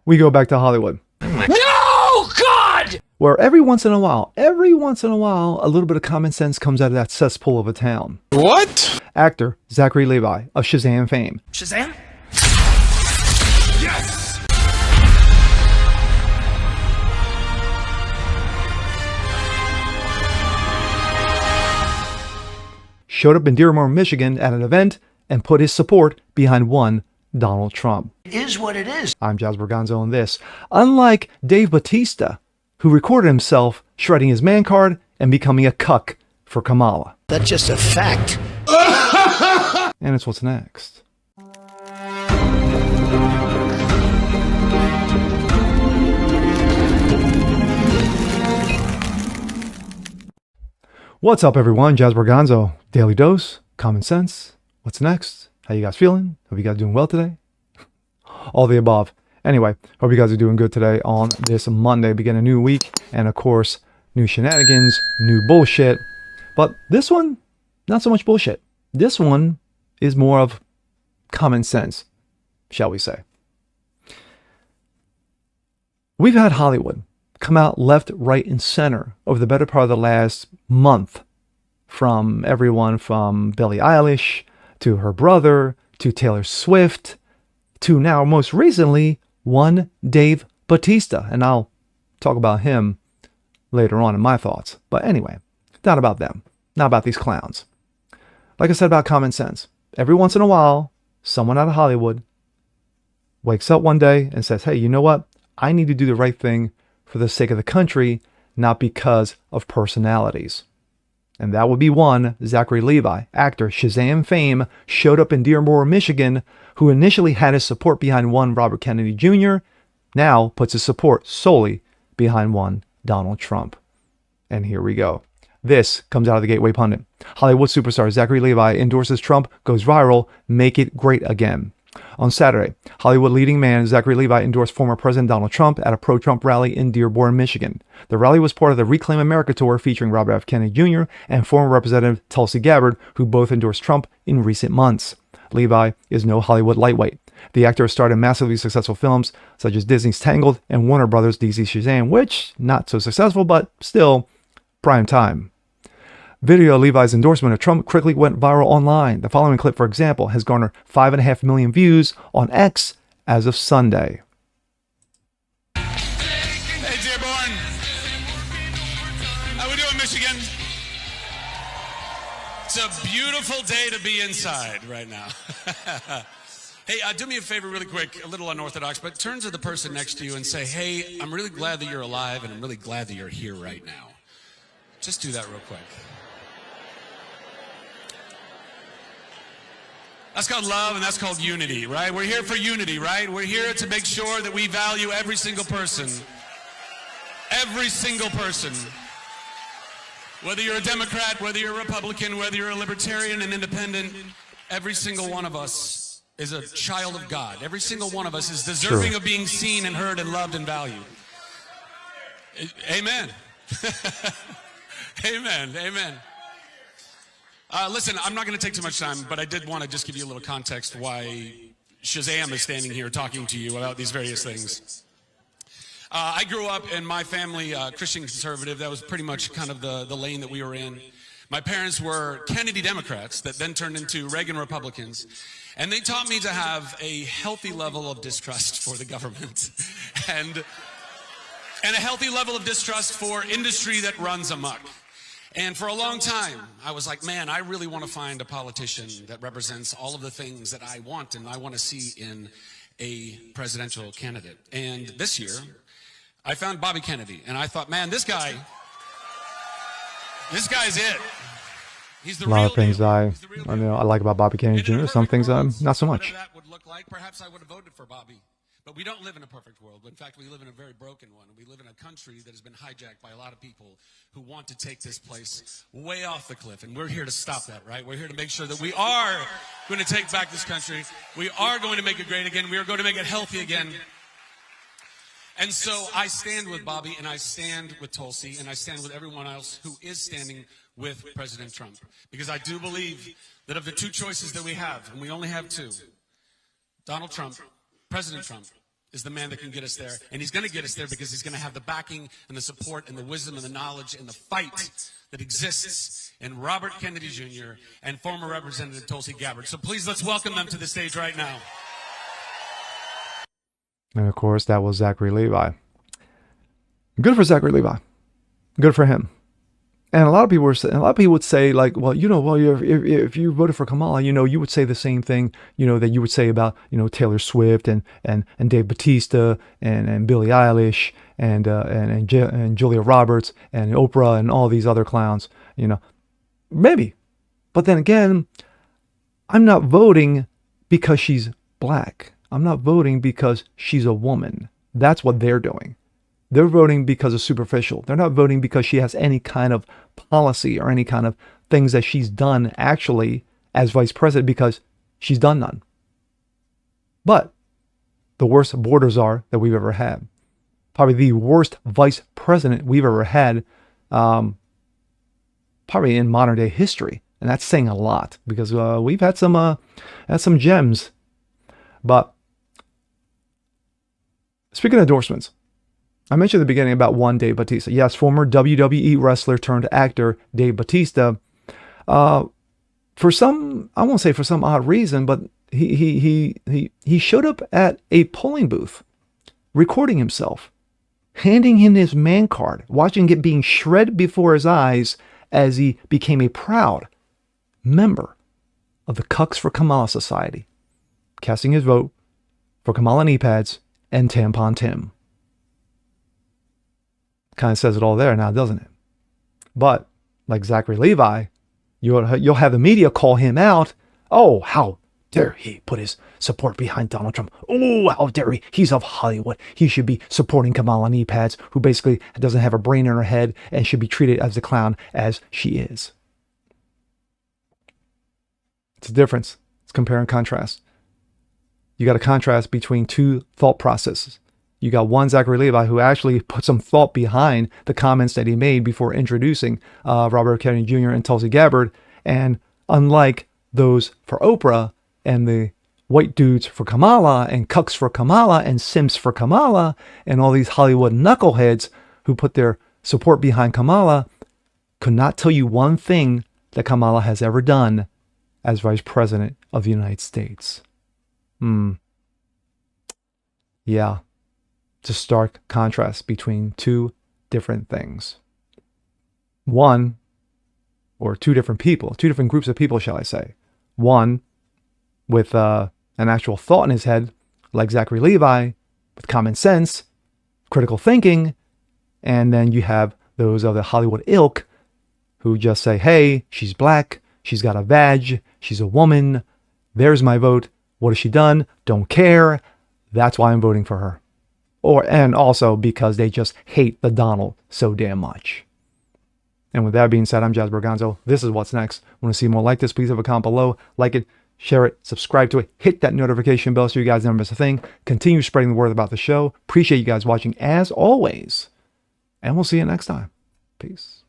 we go back to Hollywood. No, God! Where every once in a while, a little bit of common sense comes out of that cesspool of a town. What? Actor Zachary Levi of Shazam fame. Shazam? Yes! Showed up in Dearborn, Michigan at an event and put his support behind one Donald Trump. It is what it is. I'm Jazz Berganzo, and this, unlike Dave Bautista, who recorded himself shredding his man card and becoming a cuck for Kamala. That's just a fact. And it's what's next. What's up, everyone? Jazz Berganzo, Daily Dose, Common Sense. What's next? How you guys feeling? Hope you guys doing well today? All the above. Anyway, hope you guys are doing good today on this Monday, begin a new week, and of course, new shenanigans, new bullshit. But this one, not so much bullshit. This one is more of common sense, shall we say. We've had Hollywood come out left, right, and center over the better part of the last month, from everyone from Billie Eilish to her brother to Taylor Swift to now most recently one Dave Bautista, and I'll talk about him later on in my thoughts. But anyway, not about them, not about these clowns. Like I said about common sense, every once in a while someone out of Hollywood wakes up one day and says, hey, you know what, I need to do the right thing for the sake of the country, not because of personalities. And that would be one Zachary Levi, actor, Shazam fame, showed up in Dearborn, Michigan, who initially had his support behind one Robert Kennedy Jr., now puts his support solely behind one Donald Trump. And here we go. This comes out of the Gateway Pundit. Hollywood superstar Zachary Levi endorses Trump, goes viral, make it great again. On Saturday, Hollywood leading man Zachary Levi endorsed former President Donald Trump at a pro-Trump rally in Dearborn, Michigan. The rally was part of the Reclaim America tour featuring Robert F. Kennedy Jr. and former Representative Tulsi Gabbard, who both endorsed Trump in recent months. Levi is no Hollywood lightweight. The actor has starred in massively successful films such as Disney's Tangled and Warner Brothers' DC's Shazam, which, not so successful, but still, prime time. Video of Levi's endorsement of Trump quickly went viral online. The following clip, for example, has garnered 5.5 million views on X as of Sunday. Hey, Dearborn. How we doing, Michigan? It's a beautiful day to be inside right now. Hey, do me a favor really quick, a little unorthodox, but turn to the person next to you and say, hey, I'm really glad that you're alive, and I'm really glad that you're here right now. Just do that real quick. That's called love, and that's called unity, right? We're here for unity, right? We're here to make sure that we value every single person. Every single person. Whether you're a Democrat, whether you're a Republican, whether you're a libertarian, an independent, every single one of us is a child of God. Every single one of us is deserving of being seen and heard and loved and valued. Amen. Amen. Amen. Listen, I'm not going to take too much time, but I did want to just give you a little context why Shazam is standing here talking to you about these various things. I grew up in my family, Christian conservative. That was pretty much kind of the lane that we were in. My parents were Kennedy Democrats that then turned into Reagan Republicans. And they taught me to have a healthy level of distrust for the government and a healthy level of distrust for industry that runs amok. And for a long time, I was like, man, I really want to find a politician that represents all of the things that I want and I want to see in a presidential candidate. And this year, I found Bobby Kennedy. And I thought, man, this guy's it. He's the A lot real of things deal. I He's the real deal. like about Bobby Kennedy In a Jr., some perfect things world, not so much. whatever that would look like, perhaps I would have voted for Bobby. But we don't live in a perfect world. In fact, we live in a very broken one. We live in a country that has been hijacked by a lot of people who want to take this place way off the cliff. And we're here to stop that, right? We're here to make sure that we are going to take back this country. We are going to make it great again. We are going to make it healthy again. And so I stand with Bobby, and I stand with Tulsi, and I stand with everyone else who is standing with President Trump. Because I do believe that of the two choices that we have, and we only have two, Donald Trump, President Trump, is the man that can get us there. And he's going to get us there because he's going to have the backing and the support and the wisdom and the knowledge and the fight that exists in Robert Kennedy Jr. and former Representative Tulsi Gabbard. So please, let's welcome them to the stage right now. And of course, that was Zachary Levi. Good for Zachary Levi. Good for him. And a lot of people would say, like, well, if you voted for Kamala, you would say the same thing, that you would say about, Taylor Swift and Dave Bautista and Billie Eilish and Julia Roberts and Oprah and all these other clowns, maybe. But then again, I'm not voting because she's black. I'm not voting because she's a woman. That's what they're doing. They're voting because of superficial. They're not voting because she has any kind of policy or any kind of things that she's done actually as vice president, because she's done none. But the worst borders are that we've ever had. Probably the worst vice president we've ever had, probably in modern day history. And that's saying a lot, because we've had some gems. But speaking of endorsements, I mentioned at the beginning about one Dave Bautista. Yes, former WWE wrestler turned actor Dave Bautista. For some, I won't say for some odd reason, but he showed up at a polling booth, recording himself, handing him his man card, watching it being shredded before his eyes as he became a proud member of the Cucks for Kamala Society, casting his vote for Kamala knee pads and Tampon Tim. Kind of says it all there now, doesn't it? But like Zachary Levi, you'll have the media call him out. Oh, how dare he put his support behind Donald Trump? Oh, how dare he? He's of Hollywood. He should be supporting Kamala knee pads, who basically doesn't have a brain in her head and should be treated as a clown as she is. It's a difference. It's compare and contrast. You got a contrast between two thought processes. You got one Zachary Levi who actually put some thought behind the comments that he made before introducing Robert Kennedy Jr. and Tulsi Gabbard. And unlike those for Oprah and the white dudes for Kamala and cucks for Kamala and simps for Kamala and all these Hollywood knuckleheads who put their support behind Kamala, could not tell you one thing that Kamala has ever done as Vice President of the United States. Yeah. It's a stark contrast between two different things. One, or two different people, two different groups of people, shall I say. One with an actual thought in his head, like Zachary Levi, with common sense, critical thinking, and then you have those of the Hollywood ilk who just say, hey, she's black, she's got a vag, she's a woman, there's my vote, what has she done? Don't care, that's why I'm voting for her. And also because they just hate the Donald so damn much. And with that being said, I'm Jazz Berganzo. This is What's Next. Want to see more like this? Please have a comment below. Like it, share it, subscribe to it, hit that notification bell so you guys never miss a thing. Continue spreading the word about the show. Appreciate you guys watching as always. And we'll see you next time. Peace.